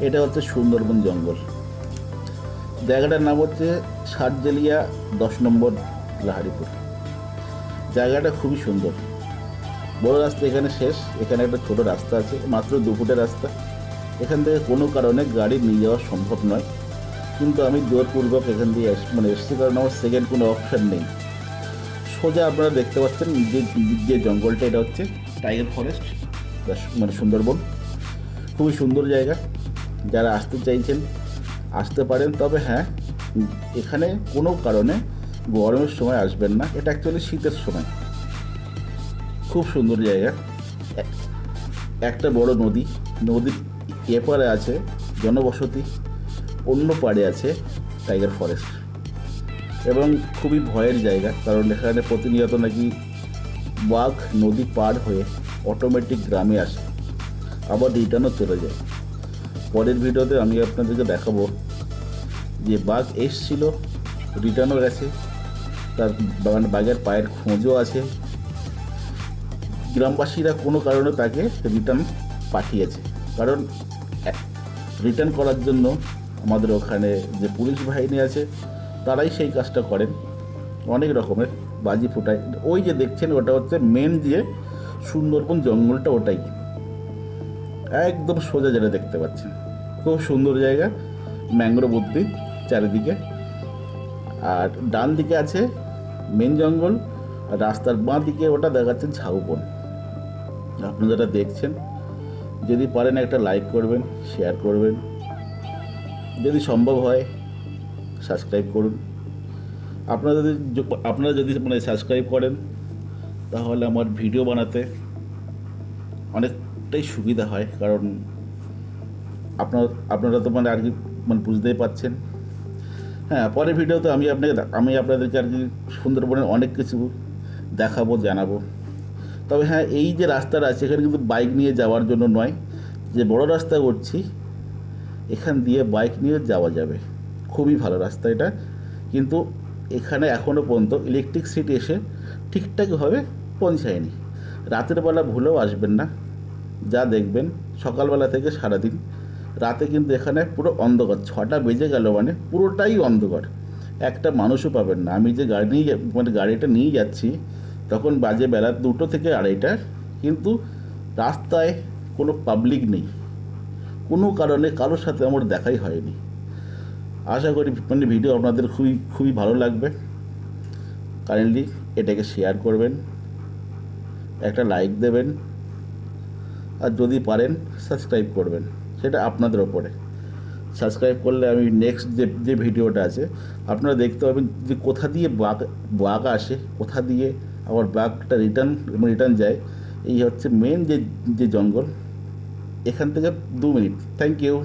এটা হচ্ছে সুন্দরবন জঙ্গল। জায়গাটার নাম হচ্ছে সাতজেলিয়া 10 নম্বর লাহারিপুর। জায়গাটা খুবই সুন্দর। বড় রাস্তা এখানে শেষ। এখানে একটা ছোট রাস্তা আছে, মাত্র 2 ফুটের রাস্তা। এখান থেকে কোনো কারণে গাড়ি নিয়ে যাওয়া সম্ভব নয়, কিন্তু আমি জোরপূর্বক এখান দিয়ে এসেছি, কারণ আমার সেকেন্ড কোনো অপশান নেই। সোজা আপনারা দেখতে পাচ্ছেন যে জঙ্গলটা, এটা হচ্ছে টাইগার ফরেস্ট, সুন্দরবন। খুবই সুন্দর জায়গা। যারা আসতে চাইছেন আসতে পারেন, তবে হ্যাঁ, এখানে কোনো কারণে গরমের সময় আসবেন না। এটা অ্যাকচুয়ালি শীতের সময়। খুব সুন্দর জায়গা। একটা বড় নদীর এপারে আছে জনবসতি, অন্য পাড়ে আছে টাইগার ফরেস্ট। এবং খুবই ভয়ের জায়গা, কারণ এখানে প্রতিনিয়ত নাকি বাঘ নদী পার হয়ে অটোমেটিক গ্রামে আসে, আবার রিটার্নও চলে যায়। পরের ভিডিওতে আমি আপনাদেরকে দেখাবো যে বাঘ এসছিল, রিটার্নও গেছে, তার বাঘের পায়ের খোঁজও আছে। গ্রামবাসীরা কোনো কারণে তাকে রিটার্ন পাঠিয়েছে, কারণ রিটার্ন করার জন্য আমাদের ওখানে যে পুলিশ বাহিনী আছে তারাই সেই কাজটা করেন। অনেক রকমের বাজি ফোটায়। ওই যে দেখছেন ওটা হচ্ছে মেন যে সুন্দরবন জঙ্গলটা, ওটাই একদম সোজা যেটা দেখতে পাচ্ছেন। খুব সুন্দর জায়গা, ম্যাংগ্রোভ উদ্ভিদ চারিদিকে। আর ডান দিকে আছে মেন জঙ্গল, আর রাস্তার বাঁ দিকে ওটা দেখাচ্ছে ঝাউবন। আপনারা যারা দেখছেন, যদি পারেন একটা লাইক করবেন, শেয়ার করবেন, যদি সম্ভব হয় সাবস্ক্রাইব করুন। আপনারা যদি সাবস্ক্রাইব করেন, তাহলে আমার ভিডিও বানাতে অনেকটাই সুবিধা হয়, কারণ আপনারা তো আর কি বুঝতেই পারছেন। হ্যাঁ, পরের ভিডিওতে আমি আপনাদেরকে আর কি সুন্দরবনের অনেক কিছু দেখাবো, জানাবো। তবে হ্যাঁ, এই যে রাস্তাটা আছে এখানে কিন্তু বাইক নিয়ে যাওয়ার জন্য নয়। যে বড় রাস্তা করছি এখান দিয়ে বাইক নিয়ে যাওয়া যাবে, খুবই ভালো রাস্তা এটা। কিন্তু এখানে এখনও পর্যন্ত ইলেকট্রিসিটি এসে ঠিকঠাকভাবে পৌঁছায়নি। রাতের বেলা ভুলেও আসবেন না। যা দেখবেন সকালবেলা থেকে সারাদিন, রাতে কিন্তু এখানে পুরো অন্ধকার। 6টা বেজে গেল মানে পুরোটাই অন্ধকার, একটা মানুষও পাবেন না। আমি যে গাড়িটা নিয়ে যাচ্ছি তখন বাজে বেলা 2টো থেকে 2:30, কিন্তু রাস্তায় কোনো পাবলিক নেই। কোনো কারণে কারোর সাথে আমার দেখাই হয়নি। আশা করি ভিডিও আপনাদের খুবই খুবই ভালো লাগবে। কাইন্ডলি এটাকে শেয়ার করবেন, একটা লাইক দেবেন, আর যদি পারেন সাবস্ক্রাইব করবেন। সেটা আপনাদের ওপরে। সাবস্ক্রাইব করলে আমি নেক্সট যে ভিডিওটা আছে আপনারা দেখতে পাবেন যে কোথা দিয়ে বাঘ আসে, কোথা দিয়ে আবার বাঘটা রিটার্ন যায়। এই হচ্ছে মেন যে জঙ্গল। এখান থেকে 2 মিনিট। Thank you.